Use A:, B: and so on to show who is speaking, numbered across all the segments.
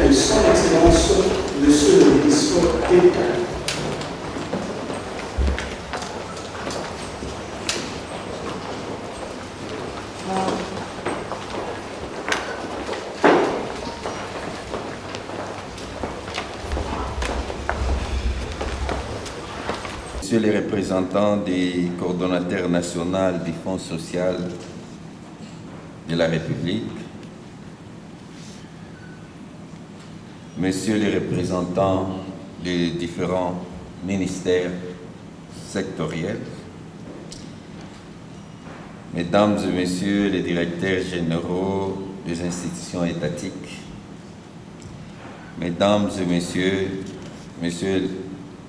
A: de son Excellence, Monsieur le ministre d'État.
B: Monsieur les représentants des coordonnateurs nationaux du Fonds social de la République, Messieurs les représentants des différents ministères sectoriels, Mesdames et Messieurs les directeurs généraux des institutions étatiques, Mesdames et Messieurs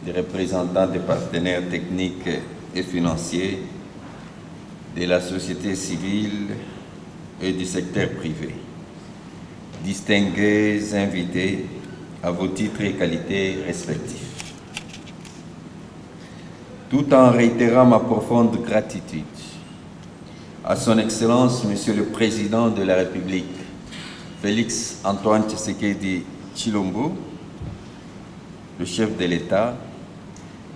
B: les représentants des partenaires techniques et financiers, de la société civile et du secteur privé, distingués invités à vos titres et qualités respectifs. Tout en réitérant ma profonde gratitude à Son Excellence, Monsieur le Président de la République, Félix Antoine Tshisekedi Tshilombo, le chef de l'État,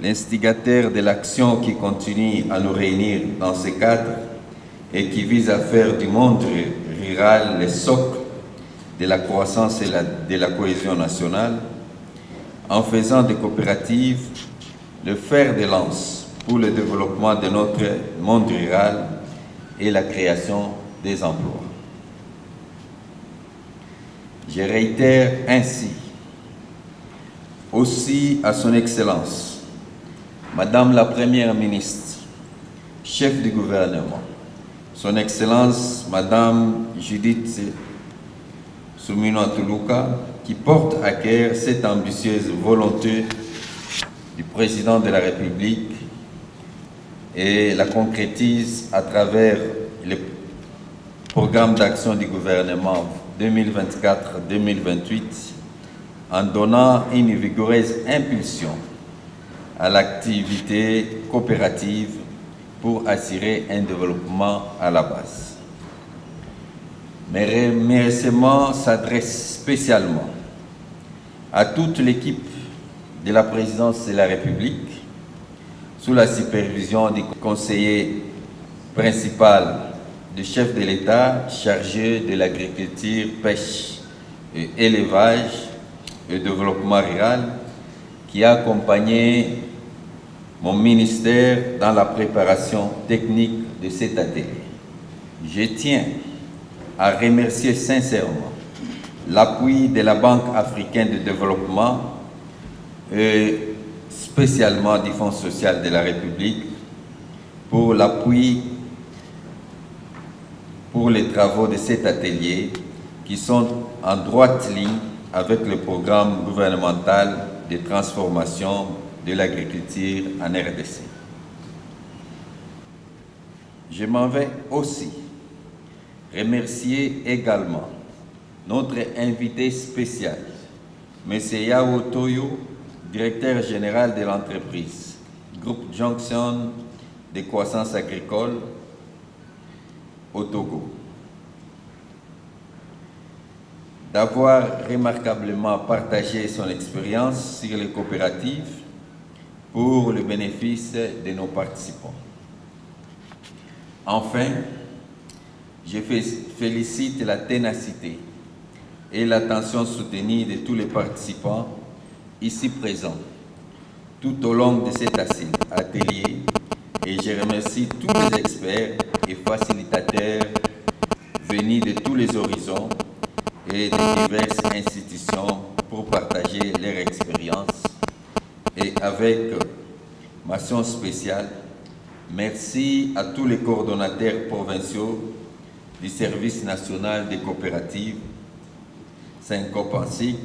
B: l'instigateur de l'action qui continue à nous réunir dans ce cadre et qui vise à faire du monde rural le socle de la croissance et de la cohésion nationale, en faisant des coopératives le fer de lance pour le développement de notre monde rural et la création des emplois. Je réitère ainsi aussi à Son Excellence, Madame la Première ministre, chef du gouvernement, Son Excellence, Madame Judith Suminwa Tuluka, qui porte à cœur cette ambitieuse volonté du Président de la République et la concrétise à travers le programme d'action du gouvernement 2024-2028 en donnant une vigoureuse impulsion à l'activité coopérative pour assurer un développement à la base. Mes remerciements s'adressent spécialement à toute l'équipe de la présidence de la République, sous la supervision du conseiller principal du chef de l'État chargé de l'agriculture, pêche et élevage et développement rural, qui a accompagné mon ministère dans la préparation technique de cet atelier. Je tiens à remercier sincèrement l'appui de la Banque africaine de développement et spécialement du Fonds social de la République pour l'appui pour les travaux de cet atelier qui sont en droite ligne avec le programme gouvernemental de transformation de l'agriculture en RDC. Je m'en vais aussi remercier également notre invité spécial, M. Yao Toyo, directeur général de l'entreprise, Groupe Jonction de croissance agricole au Togo, d'avoir remarquablement partagé son expérience sur les coopératives pour le bénéfice de nos participants. Enfin, je félicite la ténacité et l'attention soutenue de tous les participants ici présents tout au long de cet atelier et je remercie tous les experts et facilitateurs venus de tous les horizons et de diverses institutions pour partager leur expérience. Et avec mention spéciale, merci à tous les coordonnateurs provinciaux du Service national des coopératives, SYNCOP-ANSIC,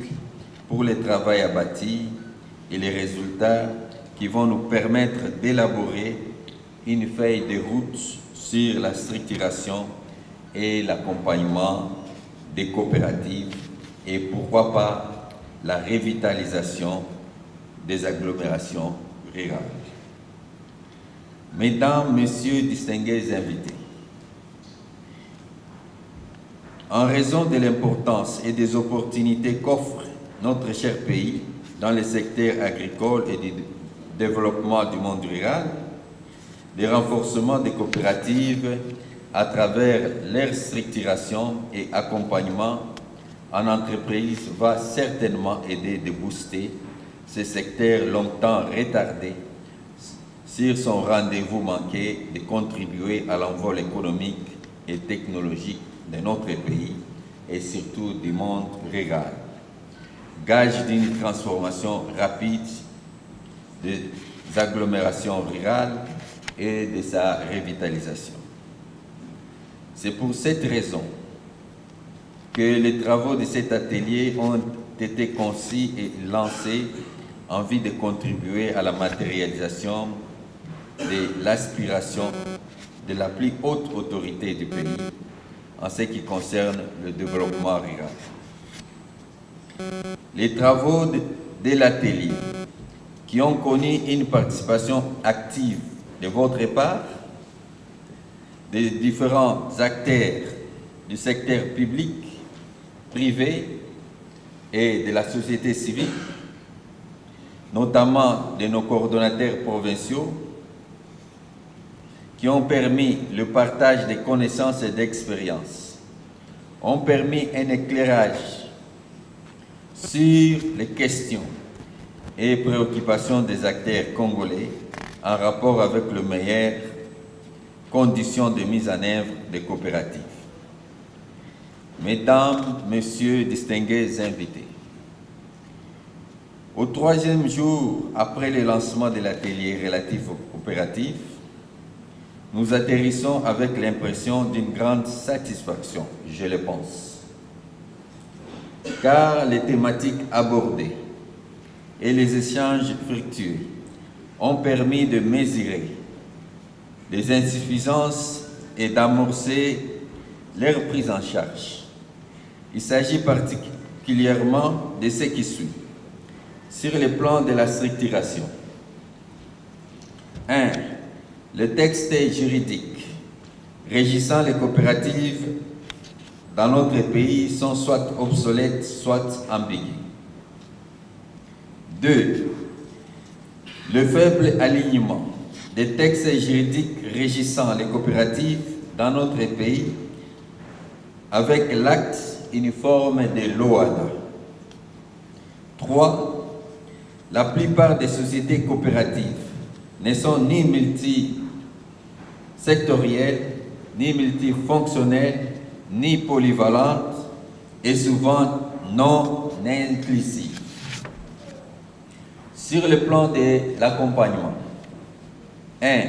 B: pour le travail abattu et les résultats qui vont nous permettre d'élaborer une feuille de route sur la structuration et l'accompagnement des coopératives et pourquoi pas la revitalisation des agglomérations rurales. Mesdames, Messieurs, distingués invités, En raison de l'importance et des opportunités qu'offre notre cher pays dans le secteur agricole et du développement du monde rural, le renforcement des coopératives à travers leur structuration et accompagnement en entreprise va certainement aider de booster ce secteur longtemps retardé sur son rendez-vous manqué de contribuer à l'envol économique et technologique de notre pays et surtout du monde rural, gage d'une transformation rapide des agglomérations rurales et de sa revitalisation. C'est pour cette raison que les travaux de cet atelier ont été conçus et lancés en vue de contribuer à la matérialisation de l'aspiration de la plus haute autorité du pays en ce qui concerne le développement rural. Les travaux de l'atelier, qui ont connu une participation active de votre part, des différents acteurs du secteur public, privé et de la société civile, notamment de nos coordonnateurs provinciaux, qui ont permis le partage de connaissances et d'expériences, ont permis un éclairage sur les questions et préoccupations des acteurs congolais en rapport avec les meilleures conditions de mise en œuvre des coopératives. Mesdames, Messieurs, distingués invités, au troisième jour après le lancement de l'atelier relatif aux coopératives, nous atterrissons avec l'impression d'une grande satisfaction, je le pense, car les thématiques abordées et les échanges fructueux ont permis de mesurer les insuffisances et d'amorcer leur prise en charge. Il s'agit particulièrement de ce qui suit. Sur le plan de la structuration, 1. Le texte juridique régissant les coopératives dans notre pays sont soit obsolètes, soit ambigus. 2. Le faible alignement des textes juridiques régissant les coopératives dans notre pays avec l'acte uniforme de l'OHADA. 3. La plupart des sociétés coopératives ne sont ni multisectorielles, ni multifonctionnelles, ni polyvalentes et souvent non inclusives. Sur le plan de l'accompagnement, 1.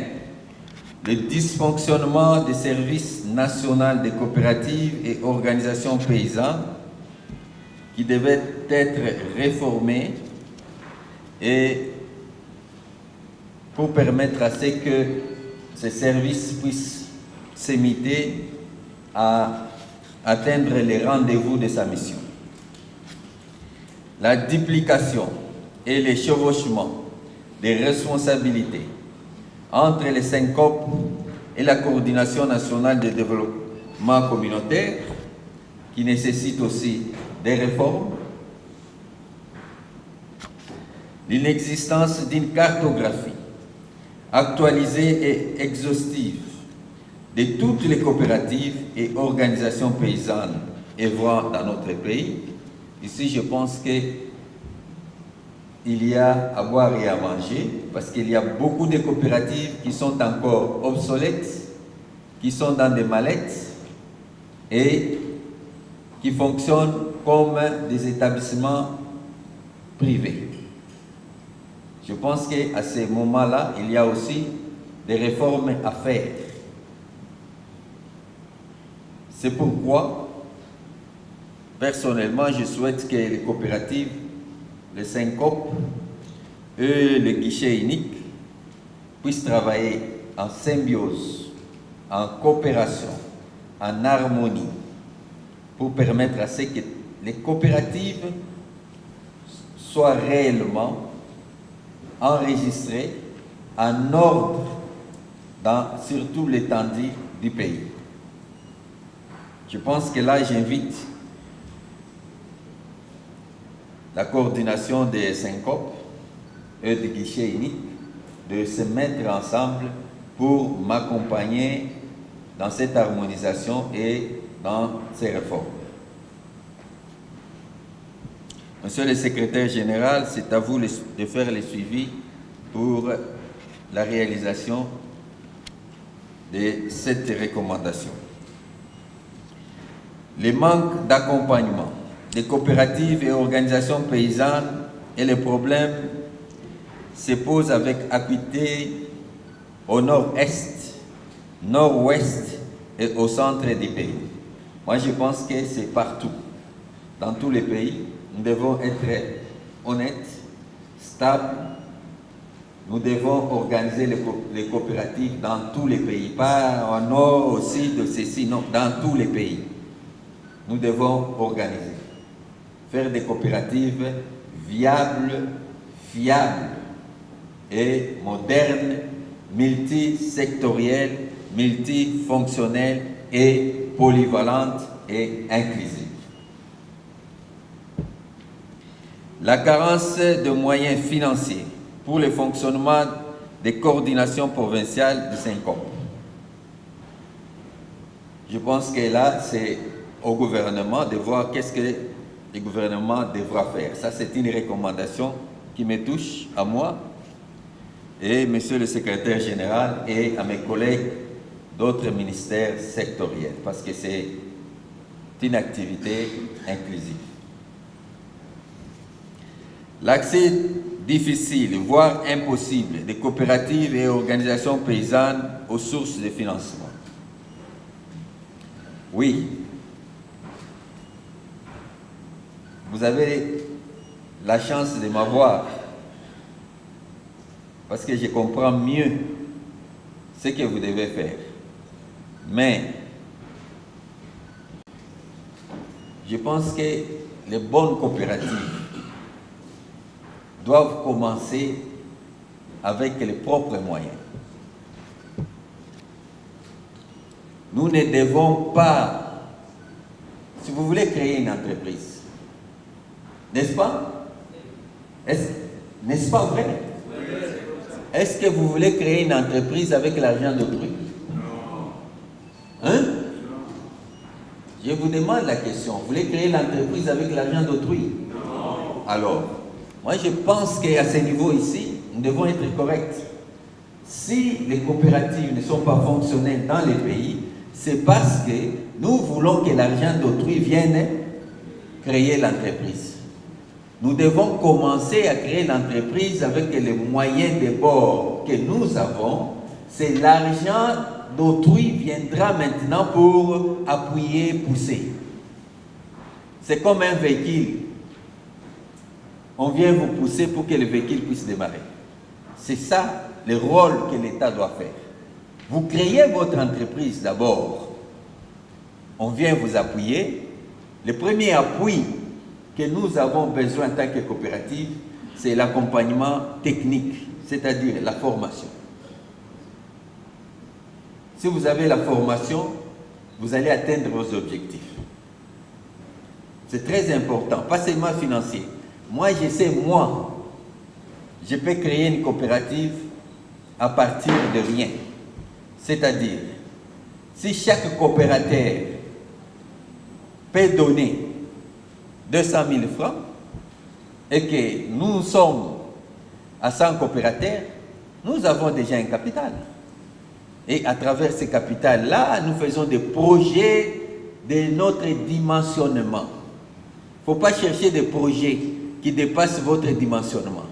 B: Le dysfonctionnement des services nationaux des coopératives et organisations paysannes qui devaient être réformés et pour permettre à ce que ces services puissent s'imiter à atteindre les rendez-vous de sa mission. La duplication et le chevauchement des responsabilités entre les syncopes et la coordination nationale de développement communautaire, qui nécessite aussi des réformes. L'inexistence d'une cartographie actualisée et exhaustive de toutes les coopératives et organisations paysannes œuvrant dans notre pays. Ici, je pense qu'il y a à boire et à manger, parce qu'il y a beaucoup de coopératives qui sont encore obsolètes, qui sont dans des mallettes et qui fonctionnent comme des établissements privés. Je pense qu'à ce moment-là, il y a aussi des réformes à faire. C'est pourquoi, personnellement, je souhaite que les coopératives, les syncopes et le guichet unique puissent travailler en symbiose, en coopération, en harmonie, pour permettre à ce que les coopératives soient réellement enregistrées en ordre sur toute l'étendue du pays. Je pense que là, j'invite la coordination des syncopes et des guichets uniques de se mettre ensemble pour m'accompagner dans cette harmonisation et dans ces réformes. Monsieur le secrétaire général, c'est à vous de faire le suivi pour la réalisation de cette recommandation. Le manque d'accompagnement des coopératives et organisations paysannes et les problèmes se posent avec acuité au nord-est, nord-ouest et au centre du pays. Moi, je pense que c'est partout, dans tous les pays. Nous devons être honnêtes, stables. Nous devons organiser les coopératives dans tous les pays, pas au nord, au sud, ceci, non, dans tous les pays. Nous devons organiser, faire des coopératives viables, fiables et modernes, multisectorielles, multifonctionnelles et polyvalentes et inclusives. La carence de moyens financiers pour le fonctionnement des coordinations provinciales de syncope. Je pense que là, c'est au gouvernement de voir qu'est-ce que le gouvernement devra faire. Ça, c'est une recommandation qui me touche à moi et monsieur le secrétaire général et à mes collègues d'autres ministères sectoriels, parce que c'est une activité inclusive. L'accès difficile, voire impossible, des coopératives et organisations paysannes aux sources de financement. Oui, vous avez la chance de m'avoir parce que je comprends mieux ce que vous devez faire. Mais je pense que les bonnes coopératives doivent commencer avec les propres moyens. Nous ne devons pas, si vous voulez créer une entreprise, n'est-ce pas? N'est-ce pas vrai? Est-ce que vous voulez créer une entreprise avec l'argent d'autrui? Hein? Je vous demande la question. Vous voulez créer l'entreprise avec l'argent d'autrui? Alors, moi je pense qu'à ce niveau ici, nous devons être corrects. Si les coopératives ne sont pas fonctionnelles dans les pays, c'est parce que nous voulons que l'argent d'autrui vienne créer l'entreprise. Nous devons commencer à créer l'entreprise avec les moyens de bord que nous avons. C'est l'argent d'autrui viendra maintenant pour appuyer, pousser. C'est comme un véhicule. On vient vous pousser pour que le véhicule puisse démarrer. C'est ça le rôle que l'État doit faire. Vous créez votre entreprise d'abord. On vient vous appuyer. Le premier appui que nous avons besoin en tant que coopérative, c'est l'accompagnement technique, c'est-à-dire la formation. Si vous avez la formation, vous allez atteindre vos objectifs. C'est très important, pas seulement financier. Moi, je sais, je peux créer une coopérative à partir de rien. C'est-à-dire, si chaque coopérateur peut donner 200 000 francs et que nous sommes à 100 coopérateurs, nous avons déjà un capital. Et à travers ce capital-là, nous faisons des projets de notre dimensionnement. Il ne faut pas chercher des projets qui dépassent votre dimensionnement.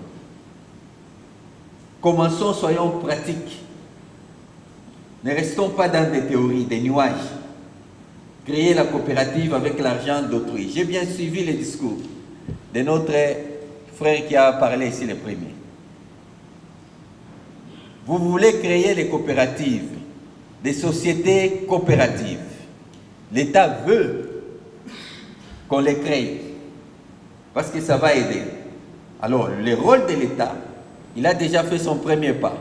B: Commençons, soyons pratiques. Ne restons pas dans des théories, des nuages. Créer la coopérative avec l'argent d'autrui. J'ai bien suivi le discours de notre frère qui a parlé ici le premier. Vous voulez créer les coopératives, des sociétés coopératives. L'État veut qu'on les crée parce que ça va aider. Alors, le rôle de l'État, il a déjà fait son premier pas.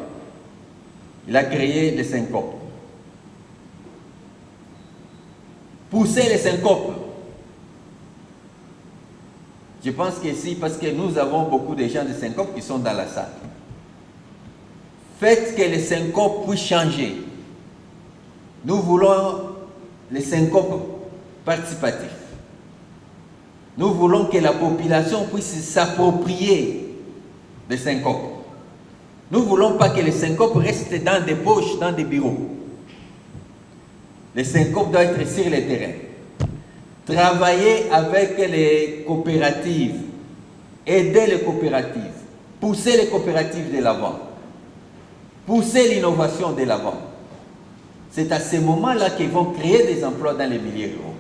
B: Il a créé les syncopes. Poussez les syncopes. Je pense qu'ici, parce que nous avons beaucoup de gens de syncopes qui sont dans la salle. Faites que les syncopes puissent changer. Nous voulons les syncopes participatifs. Nous voulons que la population puisse s'approprier des syncopes. Nous ne voulons pas que les syncopes restent dans des poches, dans des bureaux. Les syncopes doivent être sur le terrain. Travailler avec les coopératives, aider les coopératives, pousser les coopératives de l'avant, pousser l'innovation de l'avant. C'est à ce moment-là qu'ils vont créer des emplois dans les milieux ruraux.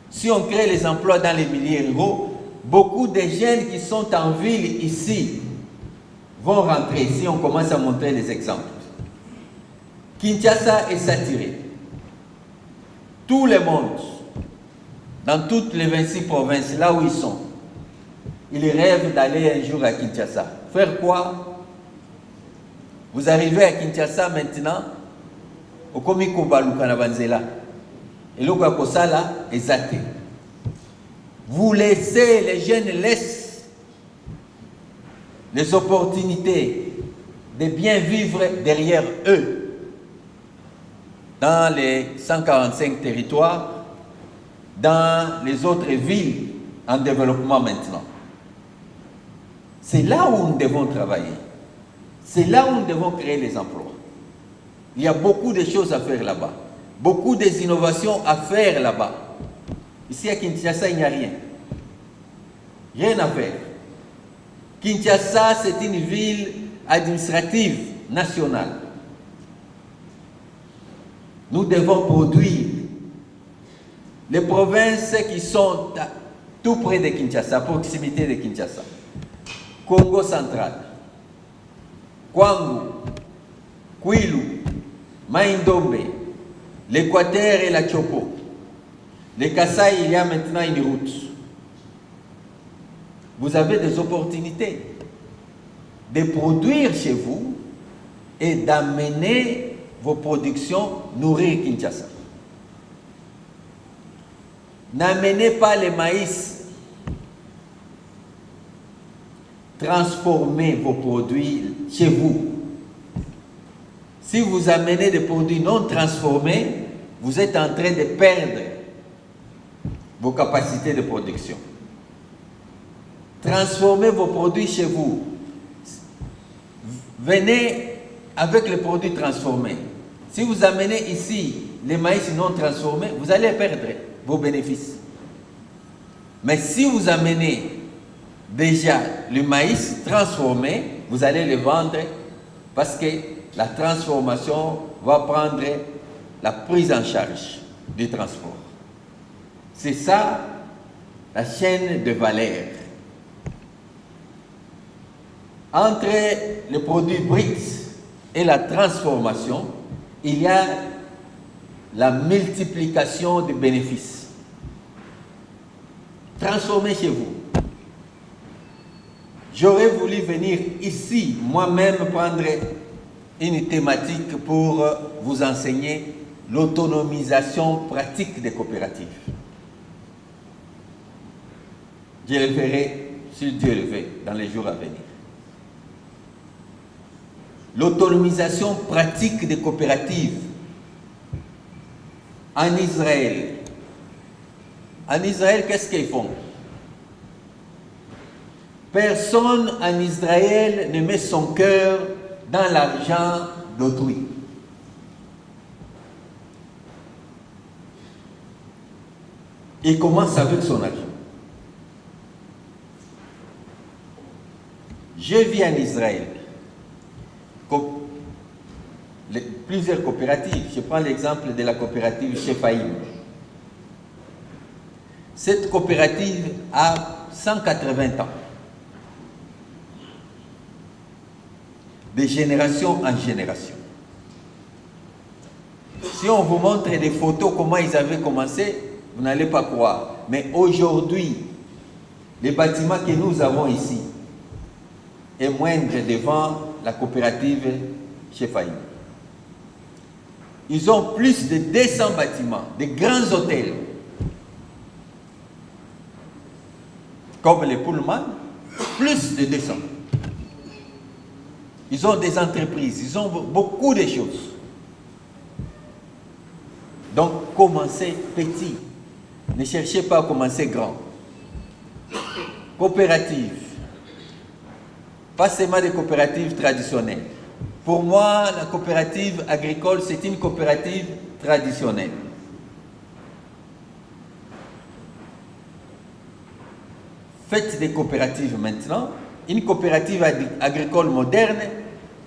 B: Si on crée les emplois dans les milieux ruraux, beaucoup de jeunes qui sont en ville ici vont rentrer, si on commence à montrer des exemples. Kinshasa est saturé. Tout le monde, dans toutes les 26 provinces, là où ils sont, ils rêvent d'aller un jour à Kinshasa. Faire quoi? Vous arrivez à Kinshasa maintenant, au Komiko Balukanabanzela, et le Kosala est zaté. Vous laissez, les jeunes laissent les opportunités de bien vivre derrière eux. Dans les 145 territoires, dans les autres villes en développement maintenant. C'est là où nous devons travailler. C'est là où nous devons créer les emplois. Il y a beaucoup de choses à faire là-bas. Beaucoup d'innovations à faire là-bas. Ici à Kinshasa, il n'y a rien. Rien à faire. Kinshasa, c'est une ville administrative nationale. Nous devons produire. Les provinces qui sont tout près de Kinshasa, à proximité de Kinshasa, Congo central, Kwangu, Kwilu, Maïndombe, l'Équateur et la Chopo. Le Kasaï, il y a maintenant une route. Vous avez des opportunités de produire chez vous et d'amener vos productions nourrir Kinshasa. N'amenez pas le maïs. Transformez vos produits chez vous. Si vous amenez des produits non transformés, vous êtes en train de perdre vos capacités de production. Transformez vos produits chez vous. Venez avec les produits transformés. Si vous amenez ici les maïs non transformés, vous allez perdre vos bénéfices. Mais si vous amenez déjà le maïs transformé, vous allez le vendre parce que la transformation va prendre la prise en charge du transport. C'est ça la chaîne de valeur. Entre les produits bruts et la transformation, il y a la multiplication des bénéfices. Transformez chez vous. J'aurais voulu venir ici, moi-même, prendre une thématique pour vous enseigner l'autonomisation pratique des coopératives. Je le ferai, si Dieu le veut, dans les jours à venir. L'autonomisation pratique des coopératives en Israël. En Israël, qu'est-ce qu'ils font? Personne en Israël ne met son cœur dans l'argent d'autrui. Il commence avec son argent. Je vis en Israël. Plusieurs coopératives. Je prends l'exemple de la coopérative Shefaïm. Cette coopérative a 180 ans. De génération en génération. Si on vous montre des photos, comment ils avaient commencé, vous n'allez pas croire. Mais aujourd'hui, les bâtiments que nous avons ici est moindre devant la coopérative Shefaïm. Ils ont plus de 200 bâtiments, de grands hôtels, comme les Pullman, plus de 200. Ils ont des entreprises, ils ont beaucoup de choses. Donc, commencez petit. Ne cherchez pas à commencer grand. Coopérative. Pas seulement des coopératives traditionnelles. Pour moi, la coopérative agricole, c'est une coopérative traditionnelle. Faites des coopératives maintenant. Une coopérative agricole moderne,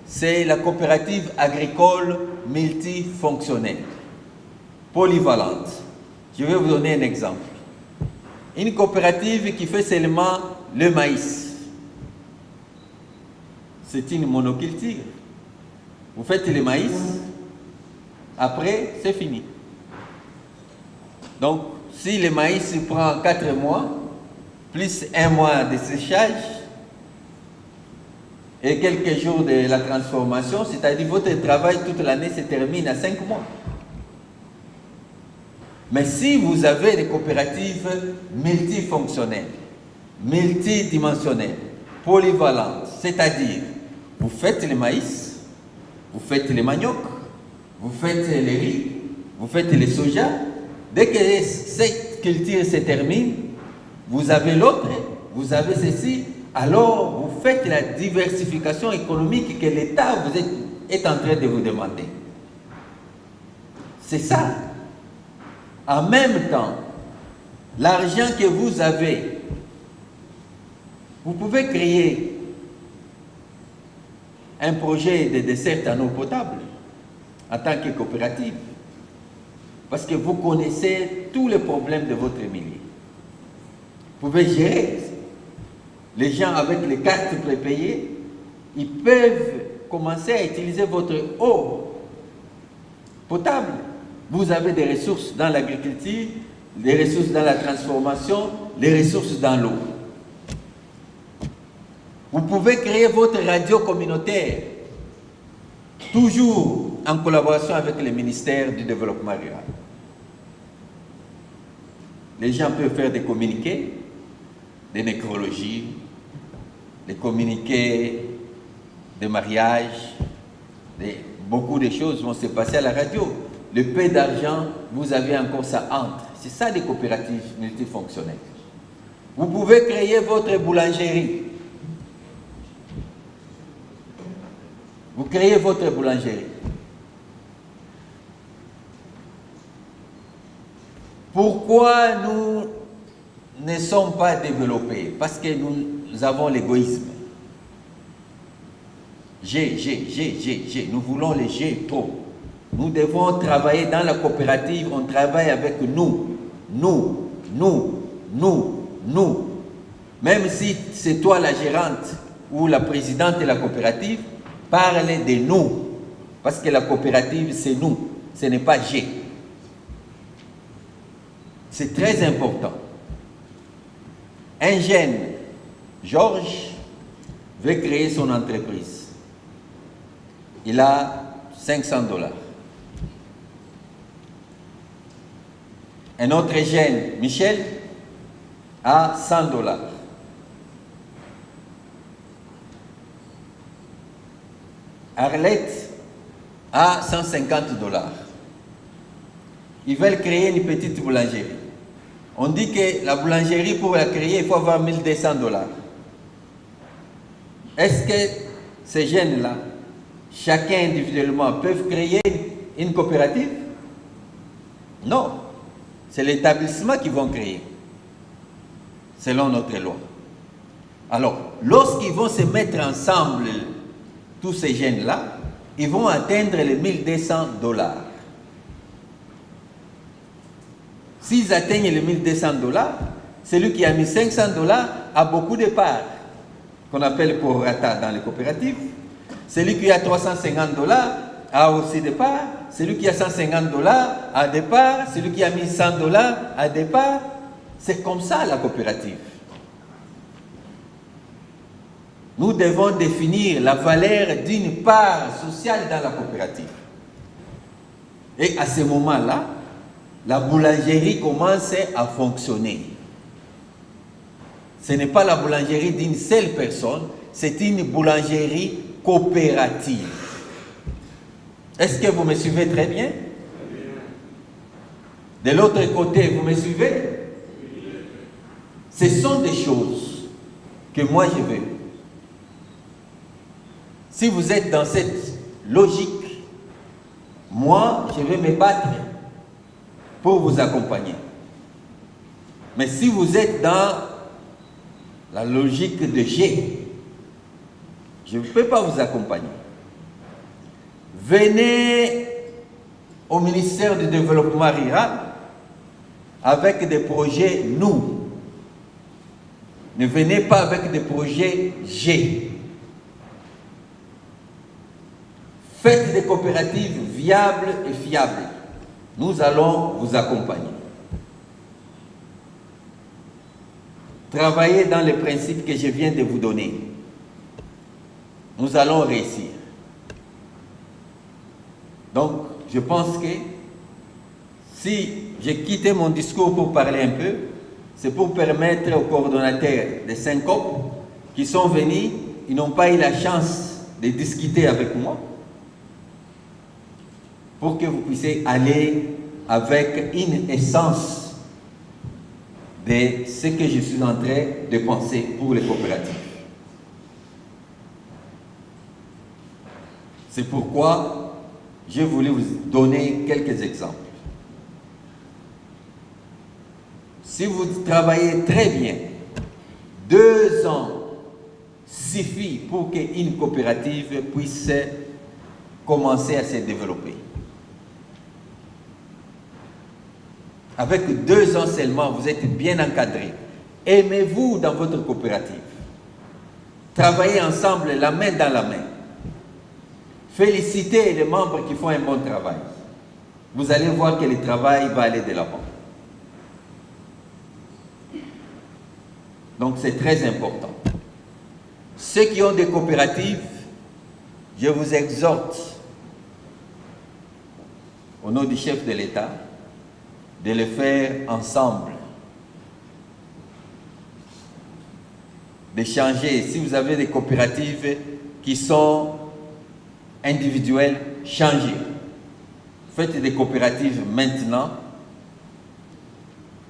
B: c'est la coopérative agricole multifonctionnelle, polyvalente. Je vais vous donner un exemple. Une coopérative qui fait seulement le maïs, c'est une monoculture. Vous faites le maïs, après c'est fini. Donc, si le maïs prend 4 mois, plus 1 mois de séchage, et quelques jours de la transformation, c'est-à-dire votre travail toute l'année se termine à 5 mois. Mais si vous avez des coopératives multifonctionnelles, multidimensionnelles, polyvalentes, c'est-à-dire vous faites le maïs, vous faites le manioc, vous faites le riz, vous faites le soja, dès que cette culture se termine, vous avez l'autre, vous avez ceci, alors vous faites la diversification économique que l'État est en train de vous demander. C'est ça. En même temps, l'argent que vous avez, vous pouvez créer un projet de dessert en eau potable en tant que coopérative. Parce que vous connaissez tous les problèmes de votre milieu. Vous pouvez gérer. Les gens avec les cartes prépayées, ils peuvent commencer à utiliser votre eau potable. Vous avez des ressources dans l'agriculture, des ressources dans la transformation, les ressources dans l'eau. Vous pouvez créer votre radio communautaire, toujours en collaboration avec le ministère du Développement rural. Les gens peuvent faire des communiqués, des nécrologies, des communiqués de mariage, beaucoup de choses vont se passer à la radio. Le peu d'argent, vous avez encore ça entre. C'est ça les coopératives multifonctionnelles. Vous pouvez créer votre boulangerie. Vous créez votre boulangerie. Pourquoi nous ne sommes pas développés? Parce que nous avons l'égoïsme. J'ai. Nous voulons les j'ai trop. Nous devons travailler dans la coopérative, on travaille avec nous. Même si c'est toi la gérante ou la présidente de la coopérative, parlez de nous. Parce que la coopérative, c'est nous, ce n'est pas j'ai. C'est très important. Un jeune, Georges, veut créer son entreprise. Il a $500. Un autre jeune, Michel, a $100. Arlette a $150. Ils veulent créer une petite boulangerie. On dit que la boulangerie, pour la créer, il faut avoir $1 200. Est-ce que ces jeunes-là, chacun individuellement, peuvent créer une coopérative? Non. C'est l'établissement qui vont créer, selon notre loi. Alors, lorsqu'ils vont se mettre ensemble, tous ces jeunes-là, ils vont atteindre les $1 200. S'ils atteignent les $1 200, celui qui a mis $500 a beaucoup de parts, qu'on appelle prorata dans les coopératives. Celui qui a $350 a aussi des parts. Celui qui a $150 a des parts. Celui qui a mis $100 a des parts. C'est comme ça la coopérative. Nous devons définir la valeur d'une part sociale dans la coopérative. Et à ce moment-là, la boulangerie commence à fonctionner. Ce n'est pas la boulangerie d'une seule personne, c'est une boulangerie coopérative. Est-ce que vous me suivez très bien? De l'autre côté, vous me suivez? Ce sont des choses que moi je veux. Si vous êtes dans cette logique, moi je vais me battre pour vous accompagner. Mais si vous êtes dans la logique de G, je ne peux pas vous accompagner. Venez au ministère du Développement rural avec des projets nous. Ne venez pas avec des projets G. Faites des coopératives viables et fiables. Nous allons vous accompagner. Travaillez dans les principes que je viens de vous donner. Nous allons réussir. Donc, je pense que si j'ai quitté mon discours pour parler un peu, c'est pour permettre aux coordonnateurs des syncopes qui sont venus, ils n'ont pas eu la chance de discuter avec moi, pour que vous puissiez aller avec une essence de ce que je suis en train de penser pour les coopératives. C'est pourquoi je voulais vous donner quelques exemples. Si vous travaillez très bien, 2 ans suffit pour qu'une coopérative puisse commencer à se développer. Avec 2 ans seulement, vous êtes bien encadré. Aimez-vous dans votre coopérative. Travaillez ensemble, la main dans la main. Félicitez les membres qui font un bon travail. Vous allez voir que le travail va aller de l'avant. Donc c'est très important. Ceux qui ont des coopératives, je vous exhorte, au nom du chef de l'État, de le faire ensemble. D'échanger. Si vous avez des coopératives qui sont individuelles, changez. Faites des coopératives maintenant,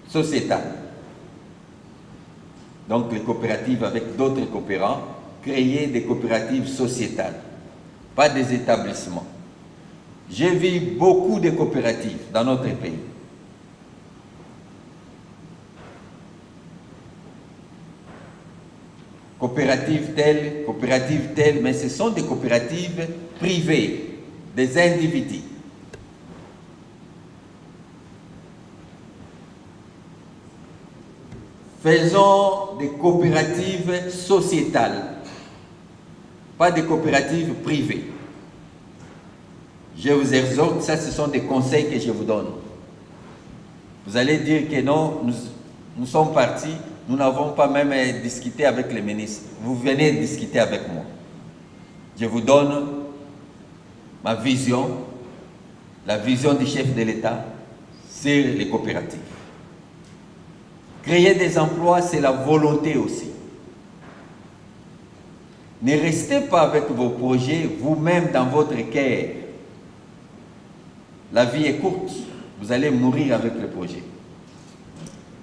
B: sociétales. Donc les coopératives avec d'autres coopérants, créer des coopératives sociétales, pas des établissements. J'ai vu beaucoup de coopératives dans notre pays. Coopérative telle, mais ce sont des coopératives privées, des individus. Faisons des coopératives sociétales, pas des coopératives privées. Je vous exhorte, ça ce sont des conseils que je vous donne. Vous allez dire que non, nous sommes partis, nous n'avons pas même discuté avec les ministres. Vous venez discuter avec moi. Je vous donne ma vision, la vision du chef de l'État sur les coopératives. Créer des emplois, c'est la volonté aussi. Ne restez pas avec vos projets vous-même dans votre cœur. La vie est courte, vous allez mourir avec le projet.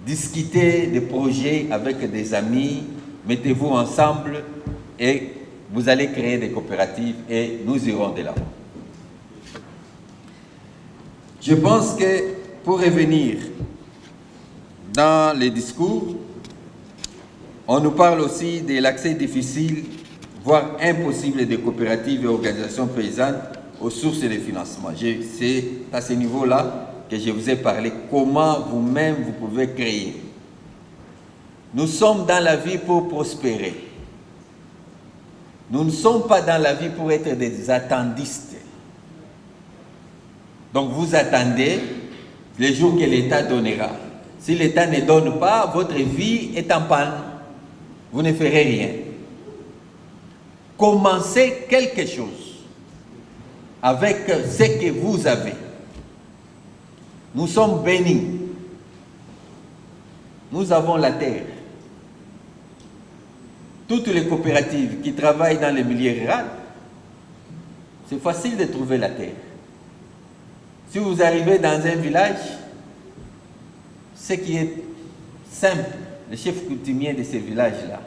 B: Discutez des projets avec des amis, mettez-vous ensemble et vous allez créer des coopératives et nous irons de l'avant. Je pense que pour revenir dans les discours, on nous parle aussi de l'accès difficile, voire impossible des coopératives et organisations paysannes aux sources de financement. C'est à ce niveau-là que je vous ai parlé, comment vous-même vous pouvez créer. Nous sommes dans la vie pour prospérer. Nous ne sommes pas dans la vie pour être des attendistes. Donc vous attendez les jours que l'État donnera. Si l'État ne donne pas, votre vie est en panne. Vous ne ferez rien. Commencez quelque chose avec ce que vous avez. Nous sommes bénis. Nous avons la terre. Toutes les coopératives qui travaillent dans les milieux ruraux, c'est facile de trouver la terre. Si vous arrivez dans un village, ce qui est simple, le chef coutumier de ce village-là,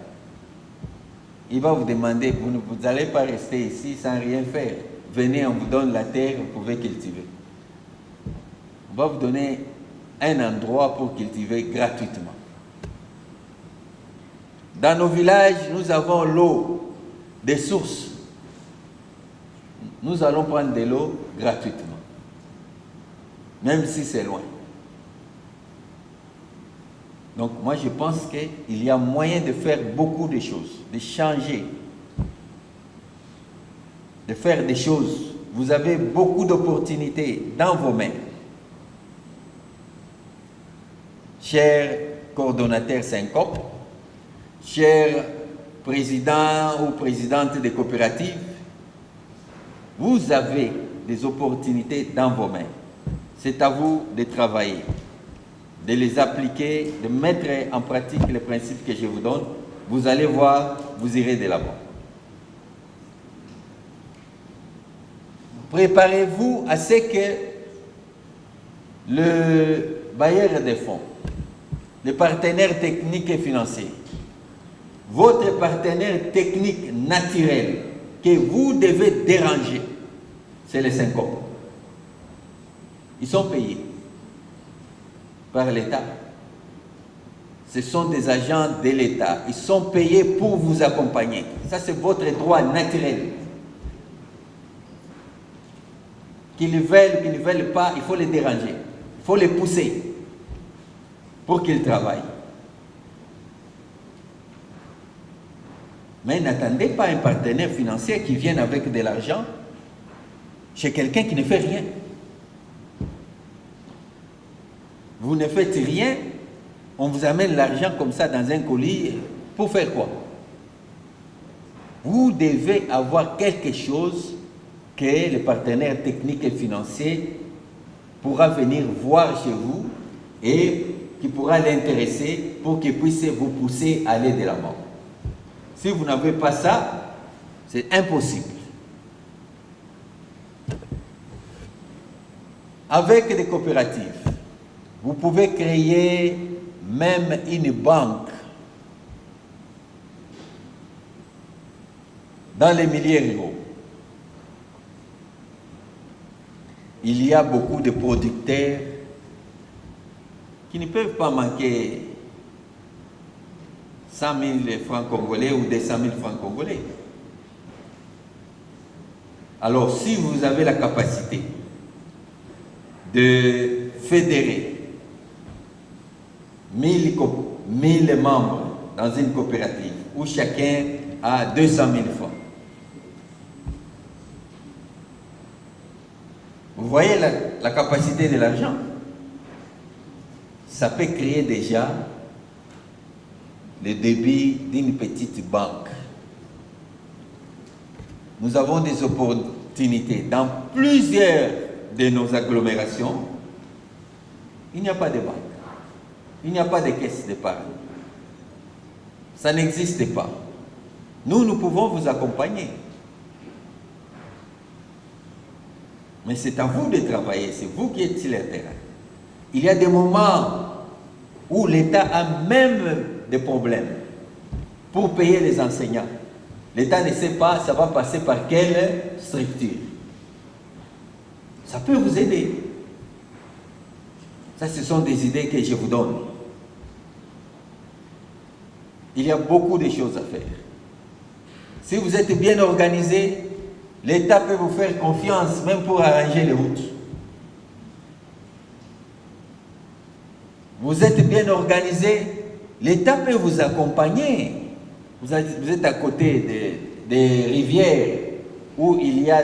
B: il va vous demander, vous n'allez pas rester ici sans rien faire. Venez, on vous donne la terre, vous pouvez cultiver. On va vous donner un endroit pour cultiver gratuitement. Dans nos villages, nous avons l'eau, des sources. Nous allons prendre de l'eau gratuitement, même si c'est loin. Donc moi je pense qu'il y a moyen de faire beaucoup de choses, de changer, de faire des choses. Vous avez beaucoup d'opportunités dans vos mains. Chers coordonnateurs Syncop, chers présidents ou présidentes des coopératives, vous avez des opportunités dans vos mains. C'est à vous de travailler, de les appliquer, de mettre en pratique les principes que je vous donne. Vous allez voir, vous irez de l'avant. Préparez-vous à ce que le bailleur des fonds, le partenaire technique et financier, votre partenaire technique naturel que vous devez déranger, c'est les Syncop. Ils sont payés par l'État. Ce sont des agents de l'État. Ils sont payés pour vous accompagner. Ça, c'est votre droit naturel. Qu'ils veulent, qu'ils ne veulent pas, il faut les déranger. Il faut les pousser pour qu'ils travaillent. Mais n'attendez pas un partenaire financier qui vienne avec de l'argent chez quelqu'un qui ne fait rien. Vous ne faites rien, on vous amène l'argent comme ça dans un colis, pour faire quoi? Vous devez avoir quelque chose que le partenaire technique et financier pourra venir voir chez vous et qui pourra l'intéresser pour qu'il puisse vous pousser à aller de l'avant. Si vous n'avez pas ça, c'est impossible. Avec des coopératives, vous pouvez créer même une banque dans les milieux ruraux. Il y a beaucoup de producteurs qui ne peuvent pas manquer 100 000 francs congolais ou 200 000 francs congolais. Alors, si vous avez la capacité de fédérer 1000 membres dans une coopérative où chacun a 200 000 francs, vous voyez la capacité de l'argent? Ça peut créer déjà le début d'une petite banque. Nous avons des opportunités dans plusieurs de nos agglomérations. Il n'y a pas de banque. Il n'y a pas de caisse d'épargne. Ça n'existe pas. Nous pouvons vous accompagner. Mais c'est à vous de travailler, c'est vous qui êtes sur le terrain. Il y a des moments où l'État a même des problèmes pour payer les enseignants. L'État ne sait pas, ça va passer par quelle structure. Ça peut vous aider. Ça, ce sont des idées que je vous donne. Il y a beaucoup de choses à faire. Si vous êtes bien organisé, l'État peut vous faire confiance même pour arranger les routes. Vous êtes bien organisé, l'État peut vous accompagner. Vous êtes à côté des rivières où il y a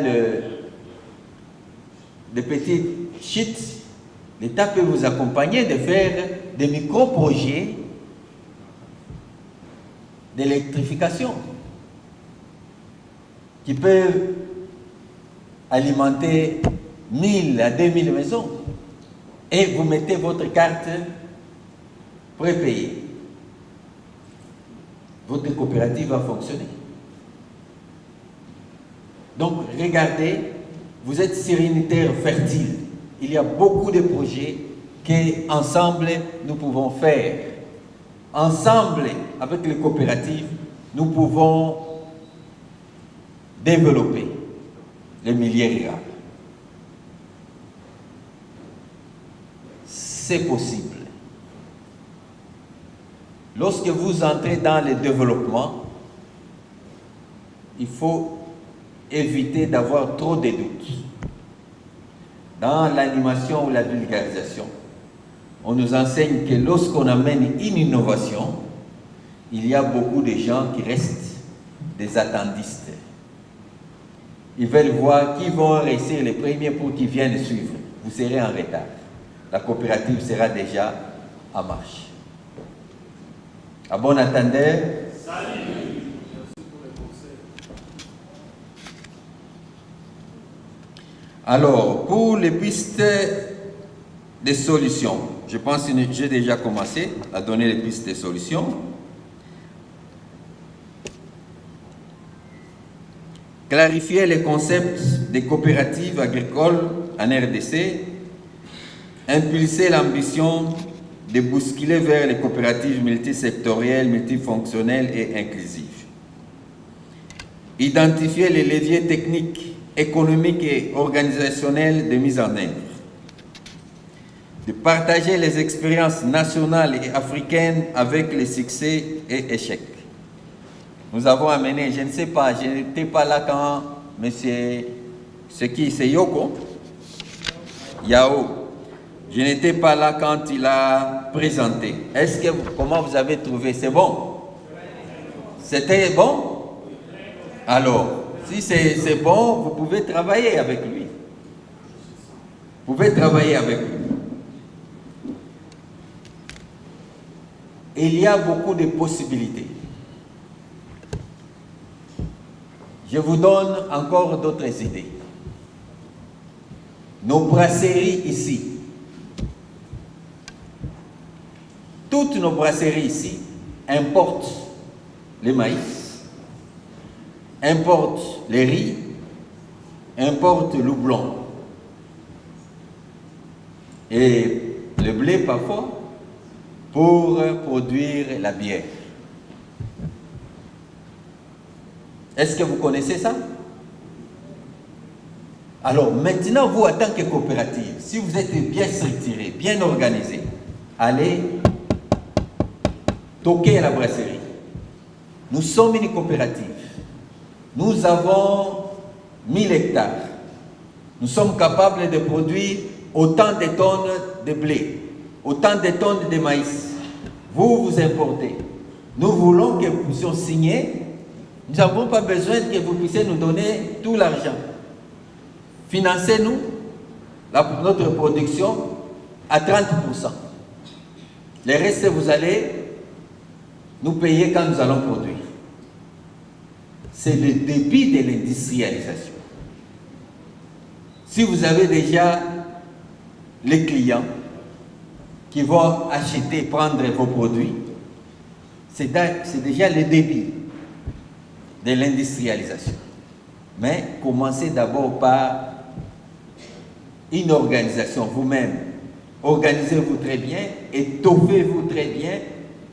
B: des petites chutes. L'État peut vous accompagner de faire des micro-projets d'électrification qui peuvent alimenter 1000 à 2000 maisons. et vous mettez votre carte prépayée. Votre coopérative va fonctionner. Donc, regardez, vous êtes sur une terre fertile. Il y a beaucoup de projets qu'ensemble, nous pouvons faire. Ensemble, avec les coopératives, nous pouvons développer le milieu rural. C'est possible. Lorsque vous entrez dans le développement, il faut éviter d'avoir trop de doutes. Dans l'animation ou la vulgarisation, on nous enseigne que lorsqu'on amène une innovation, il y a beaucoup de gens qui restent des attendistes. Ils veulent voir qui vont réussir les premiers pour qu'ils viennent suivre. Vous serez en retard. La coopérative sera déjà en marche. À bon entendeur.
C: Salut. Merci pour les conseils.
B: Alors, pour les pistes de solutions, je pense que j'ai déjà commencé à donner les pistes de solutions. Clarifier les concepts des coopératives agricoles en RDC, impulser l'ambition de bousculer vers les coopératives multisectorielles, multifonctionnelles et inclusives. Identifier les leviers techniques, économiques et organisationnels de mise en œuvre. De partager les expériences nationales et africaines avec les succès et échecs. Nous avons amené, je ne sais pas, je n'étais pas là quand monsieur, c'est Yoko Yao. Je n'étais pas là quand il a présenté. Est-ce que comment vous avez trouvé? C'est bon? C'était bon? Alors, si c'est bon, vous pouvez travailler avec lui. Vous pouvez travailler avec lui. Il y a beaucoup de possibilités. Je vous donne encore d'autres idées. Nos brasseries ici, toutes nos brasseries ici importent le maïs, importent les riz, importent le blanc et le blé parfois pour produire la bière. Est-ce que vous connaissez ça? Alors maintenant, vous, en tant que coopérative, si vous êtes bien structuré, bien organisé, allez toquer à la brasserie. Nous sommes une coopérative. Nous avons 1000 hectares. Nous sommes capables de produire autant de tonnes de blé, autant de tonnes de maïs. Vous, vous importez. Nous voulons que vous puissiez signer. Nous n'avons pas besoin que vous puissiez nous donner tout l'argent. Financez-nous notre production à 30%. Le reste, vous allez nous payer quand nous allons produire. C'est le début de l'industrialisation. Si vous avez déjà les clients qui vont acheter, prendre vos produits, c'est déjà le début de l'industrialisation. Mais commencez d'abord par une organisation vous-même. Organisez-vous très bien, étoffez-vous très bien,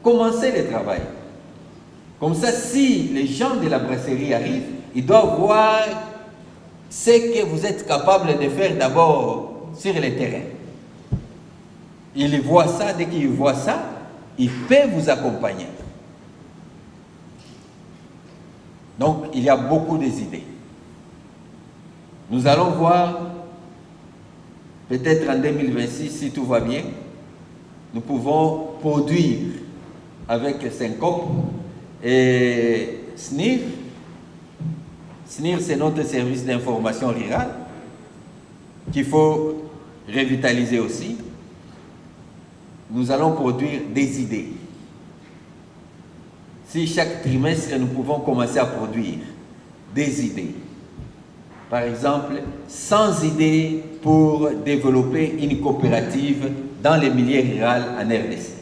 B: commencez le travail. Comme ça, si les gens de la brasserie arrivent, ils doivent voir ce que vous êtes capable de faire d'abord sur le terrain. Ils voient ça, dès qu'ils voient ça, ils peuvent vous accompagner. Donc, il y a beaucoup d'idées. Nous allons voir, peut-être en 2026, si tout va bien, nous pouvons produire avec Syncop et SNIR. SNIR, c'est notre service d'information rurale qu'il faut revitaliser aussi. Nous allons produire des idées. Si chaque trimestre, nous pouvons commencer à produire des idées. par exemple, sans idée pour développer une coopérative dans les milieux ruraux en RDC.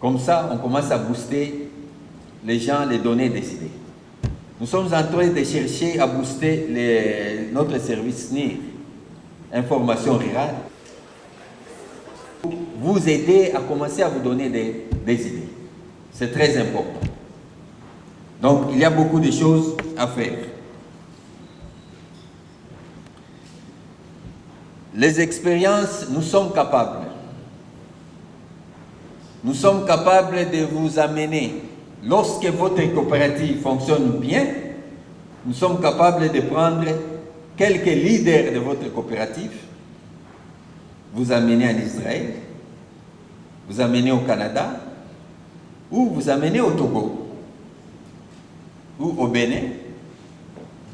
B: Comme ça, on commence à booster les gens, les donner des idées. Nous sommes en train de chercher à booster notre service NIR, information rurale, vous aider à commencer à vous donner des idées. C'est très important. Donc, il y a beaucoup de choses à faire. Les expériences, nous sommes capables. Nous sommes capables de vous amener, lorsque votre coopérative fonctionne bien, nous sommes capables de prendre quelques leaders de votre coopérative, vous amener en Israël, vous amener au Canada, ou vous amener au Togo, ou au Bénin,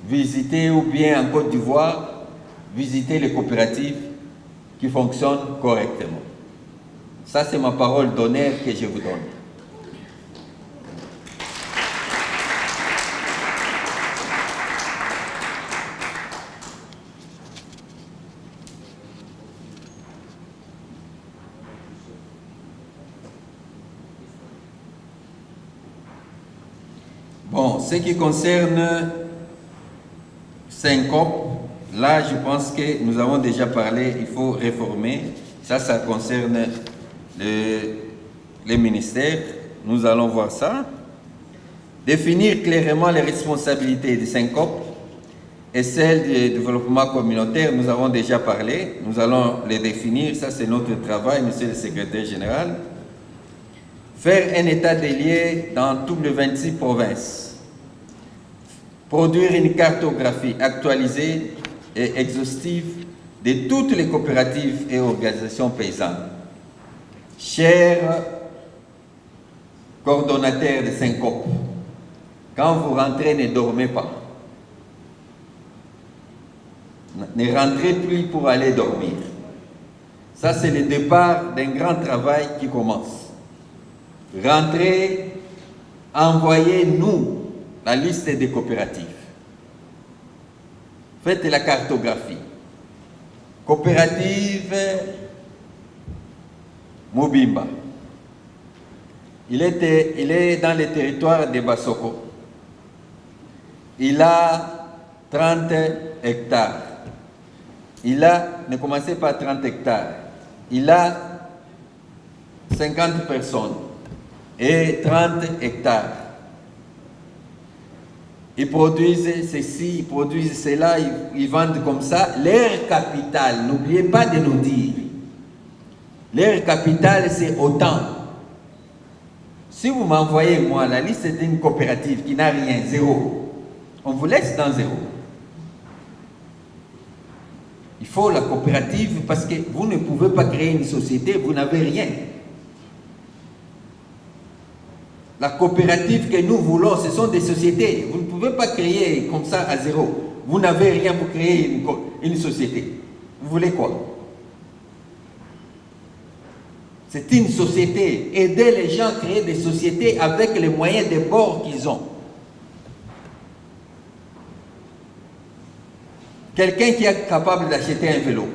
B: visiter ou bien en Côte d'Ivoire, visiter les coopératives qui fonctionnent correctement. Ça, c'est ma parole d'honneur que je vous donne. Bon, ce qui concerne Syncope, là, je pense que nous avons déjà parlé, il faut réformer. Ça concerne les ministères. Nous allons voir ça. Définir clairement les responsabilités de Syncope et celles du développement communautaire, nous avons déjà parlé. Nous allons les définir. Ça, c'est notre travail, monsieur le secrétaire général. Faire un état des lieux dans toutes les 26 provinces. Produire une cartographie actualisée et exhaustive de toutes les coopératives et organisations paysannes. Chers coordonnateurs de Syncope, quand vous rentrez, ne dormez pas. Ne rentrez plus pour aller dormir. Ça, c'est le départ d'un grand travail qui commence. Rentrez, envoyez-nous la liste des coopératives. Faites la cartographie. Coopérative Mobimba. Il est dans le territoire de Bassoko. Il a 30 hectares. Ne commencez pas à 30 hectares. Il a 50 personnes et 30 hectares. Ils produisent ceci, ils produisent cela, ils vendent comme ça. Leur capital, n'oubliez pas de nous dire, leur capital c'est autant. Si vous m'envoyez moi la liste d'une coopérative qui n'a rien, zéro, on vous laisse dans zéro. Il faut la coopérative parce que vous ne pouvez pas créer une société, vous n'avez rien. La coopérative que nous voulons, ce sont des sociétés. Vous ne pouvez pas créer comme ça à zéro. Vous n'avez rien, vous créez une société. Vous voulez quoi? C'est une société. Aider les gens à créer des sociétés avec les moyens de bord qu'ils ont. Quelqu'un qui est capable d'acheter un vélo,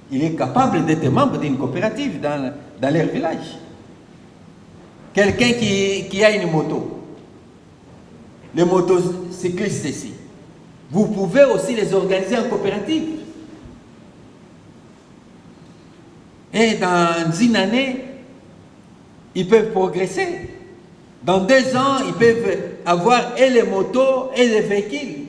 B: il est capable d'être membre d'une coopérative dans leur village. Quelqu'un qui a une moto, les motocyclistes ici, vous pouvez aussi les organiser en coopérative. Et dans une année, ils peuvent progresser. Dans 2 ans, ils peuvent avoir et les motos et les véhicules.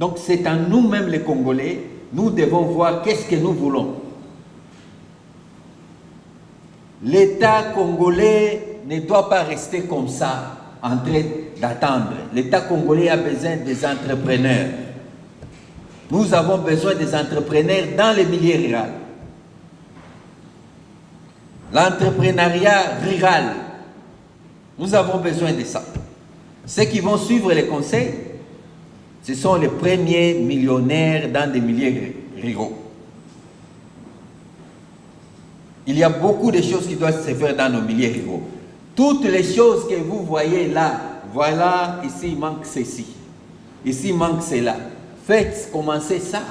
B: Donc c'est à nous-mêmes les Congolais, nous devons voir qu'est-ce que nous voulons. L'État congolais ne doit pas rester comme ça, en train d'attendre. L'État congolais a besoin des entrepreneurs. Nous avons besoin des entrepreneurs dans les milieux ruraux. L'entrepreneuriat rural, nous avons besoin de ça. Ceux qui vont suivre les conseils, ce sont les premiers millionnaires dans des milieux ruraux. Il y a beaucoup de choses qui doivent se faire dans nos milieux ruraux. Toutes les choses que vous voyez là, voilà, ici il manque ceci, ici il manque cela. Faites commencer ça.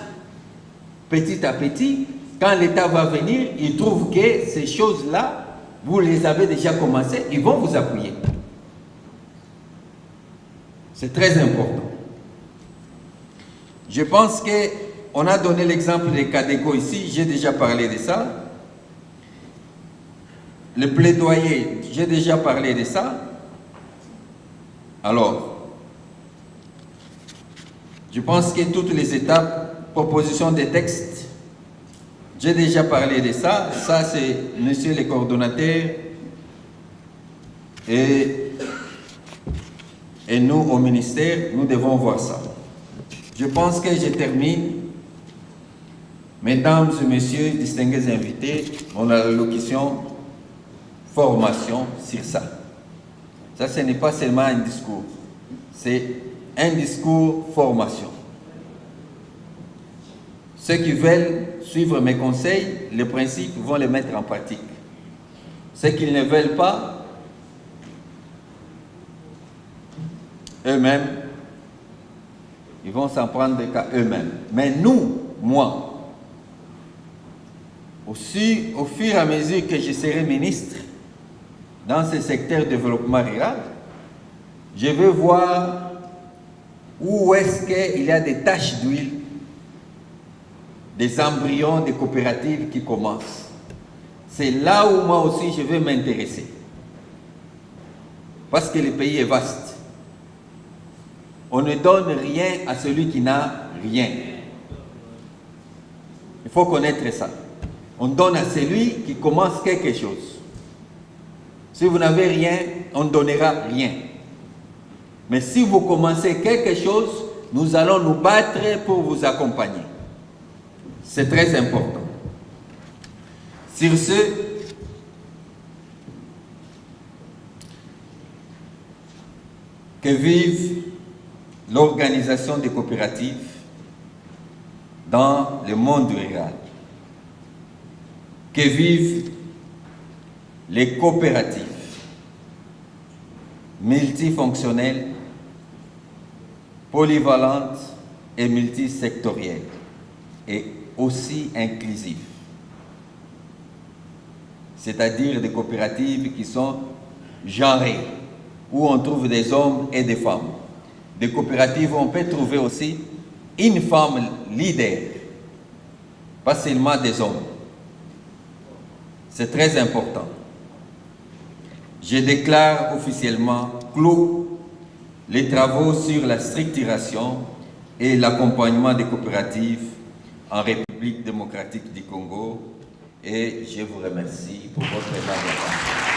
B: Petit à petit, quand l'État va venir, il trouve que ces choses-là, vous les avez déjà commencées, ils vont vous appuyer. C'est très important. Je pense qu'on a donné l'exemple des CADECO ici, j'ai déjà parlé de ça. Le plaidoyer, j'ai déjà parlé de ça. Alors, je pense que toutes les étapes, proposition des textes, j'ai déjà parlé de ça. Ça, c'est monsieur le coordonnateur et nous, au ministère, nous devons voir ça. Je pense que je termine. Mesdames et messieurs, distingués invités, on a l'allocution formation sur ça. Ça, ce n'est pas seulement un discours, c'est un discours formation. Ceux qui veulent suivre mes conseils, les principes vont les mettre en pratique. Ceux qui ne veulent pas, eux-mêmes, ils vont s'en prendre qu'à eux-mêmes. Mais nous, moi, aussi, au fur et à mesure que je serai ministre dans ce secteur de développement rural, je veux voir où est-ce qu'il y a des taches d'huile, des embryons de coopératives qui commencent. C'est là où moi aussi je veux m'intéresser. Parce que le pays est vaste. On ne donne rien à celui qui n'a rien. Il faut connaître ça. On donne à celui qui commence quelque chose. Si vous n'avez rien, on ne donnera rien. Mais si vous commencez quelque chose, nous allons nous battre pour vous accompagner. C'est très important. Sur ce, que vive l'organisation des coopératives dans le monde rural. Que vivent les coopératives multifonctionnelles, polyvalentes et multisectorielles, et aussi inclusives. C'est-à-dire des coopératives qui sont genrées, où on trouve des hommes et des femmes. Des coopératives où on peut trouver aussi une femme leader, pas seulement des hommes. C'est très important. Je déclare officiellement clos les travaux sur la structuration et l'accompagnement des coopératives en République démocratique du Congo et je vous remercie pour votre attention.